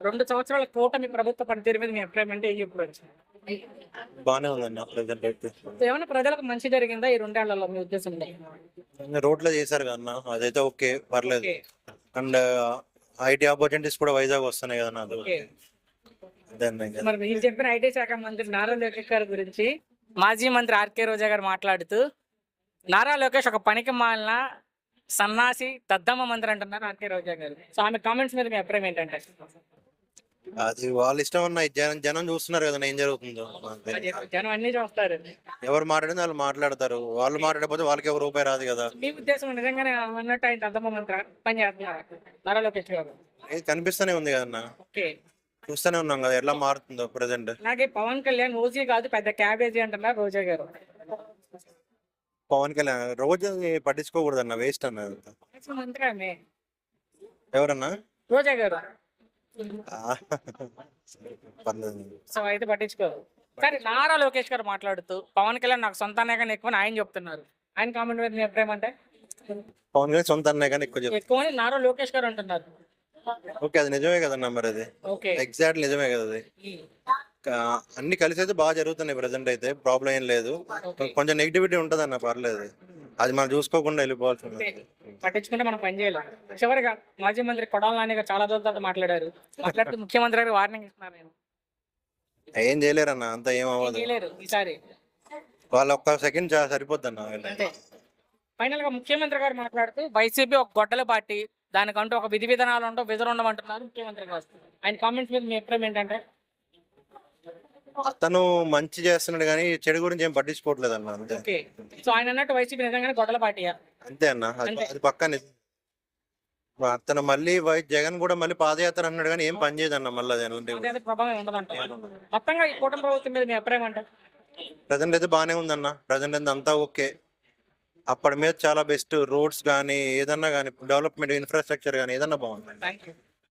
2 సంవత్సరాల కూటమి ప్రభుత్వ పనితీరు మీద మీ అభిప్రాయం అంటే ఏం చెప్పుకోవచ్చు? బాగానే ఉందన్న ప్రజెంట్ అయితే. ఏమైనా ప్రజలకు మంచి జరిగిందా ఈ 2 ఏళ్లలో మీ ఉద్దేశంలో? రోడ్లో చేశారు కదన్న, అదైతే ఓకే, పర్లేదు. ఓకే. అండ్ ఐటీ ఆపర్చునిటీస్ కూడా వైజాగ్ వస్తున్నాయి కదా నాకు. ఓకే. దాన్ని మరి మీరు చెప్పిన ఐటీ శాఖ మంత్రి నారా లోకేష్ గారి గురించి మాజీ మంత్రి ఆర్కే రోజా గారు మాట్లాడుతూ, నారా లోకేష్ ఒక పనికి మాలిన సన్నాసి దద్దమ్మ మంత్రి అంటున్నారు ఆర్కే రోజా గారు. సో ఆమె కామెంట్స్ మీద మీ అభిప్రాయం ఏంటంటే? అది వాళ్ళ ఇష్టం అన్న. జనం జనం చూస్తున్నారు కదా ఏం జరుగుతుందో. అంతే. జనం అన్ని చూస్తారు. ఎవరు మాట్లాడింది వాళ్ళు మాట్లాడతారు. వాళ్ళు మాట్లాడకపోతే వాళ్ళకి ఎవరు రూపాయి రాదు కదా. మీ ఉద్దేశం నిజంగానే అన్నట్టు ఆయన దద్దమ్మ మంత్రి పని చేస్తున్నారు నారా లోకేష్ గారు? ఇది కనిపిస్తూనే ఉంది కదన్న, ఓకే. చూస్తూనే ఉన్నాం కదా ఎలా మారుతుందో ప్రజెంట్. అలాగే పవన్ కళ్యాణ్ ఓజీ కాదు పెద్ద క్యాబేజీ అంటున్నారు రోజా గారు. పవన్ కళ్యాణ్ రోజు పట్టించుకోకూడదు అన్న, వేస్ట్ అన్న. మంత్రి ఆమె ఎవరన్నా రోజా గారు. పర్లేదు. సో అయితే పట్టించుకోరు. కానీ నారా లోకేష్ గారు మాట్లాడుతూ పవన్ కళ్యాణ్ నాకు సొంతానే కానీ ఎక్కువ ఆయన చెప్తున్నారు. ఆయన కామెంట్ మీద మీ అభిప్రాయం అంటే? పవన్ కళ్యాణ్ సొంత అన్నయ్య కానీ ఎక్కువ చెప్తారు. ఎక్కువ అని నారా లోకేష్ గారు అంటున్నారు. ఓకే, అది నిజమే కదన్నా. మరి అది ఓకే. ఎగ్జాక్ట్ నిజమే కదా అది. అన్ని కలిసి అయితే బాగా జరుగుతున్నాయి ప్రజెంట్ అయితే, ప్రాబ్లం ఏం లేదు. కొంచెం నెగిటివిటీ ఉంటుంది అన్న, పర్లేదు. అది మనం చూసుకోకుండా వెళ్ళిపోవాల్సింది. పట్టించుకుంటే మనం పని చేయాలి. చివరిగా మాజీ మంత్రి కొడాల నాని గారు చాలా రోజుల తర్వాత మాట్లాడుతూ ముఖ్యమంత్రి గారు వార్నింగ్ ఇస్తున్నారు. ఏం చేయలేరన్న, అంత ఏం అవ్వదు. చేయలేరు ఈసారి. వాళ్ళు ఒక్క సెకండ్ సరిపోద్ది అన్న. అంతే. ఫైనల్ గా ముఖ్యమంత్రి గారు మాట్లాడుతూ వైసీపీ ఒక గొడ్డల పార్టీ, దానికంటూ ఒక విధి విధానాలు ఉండవు, విధులు ఉండమంటున్నారు ముఖ్యమంత్రి గారు. ఆయన కామెంట్స్ మీద మీ అభిప్రాయం ఏంటంటే? అతను మంచి చేస్తున్నాడు కానీ చెడు గురించి ఏం పట్టించుకోవట్లేదు అన్న, అంతే. ఓకే. సో ఆయన అన్నట్టు వైసీపీ నిజంగానే గొడ్డల పార్టీయా? అంతే అన్న, అది పక్కా నిజం. అతను మళ్ళీ జగన్ కూడా మళ్ళీ పాదయాత్ర అన్నాడు కానీ ఏం పని చేయదన్న. మళ్ళీ అది అదే ప్రభావం ఉండదంట. మొత్తంగా ఈ కూటమి ప్రభుత్వం మీద మీ అభిప్రాయం అంటే? ప్రజెంట్ అయితే బాగానే ఉందన్న. ప్రజెంట్ అయితే అంతా ఓకే. అప్పటి మీద చాలా బెస్ట్. రోడ్స్ కానీ ఏదన్నా కానీ, డెవలప్మెంట్ ఇన్ఫ్రాస్ట్రక్చర్ కానీ ఏదన్నా బాగుంది. Thank you.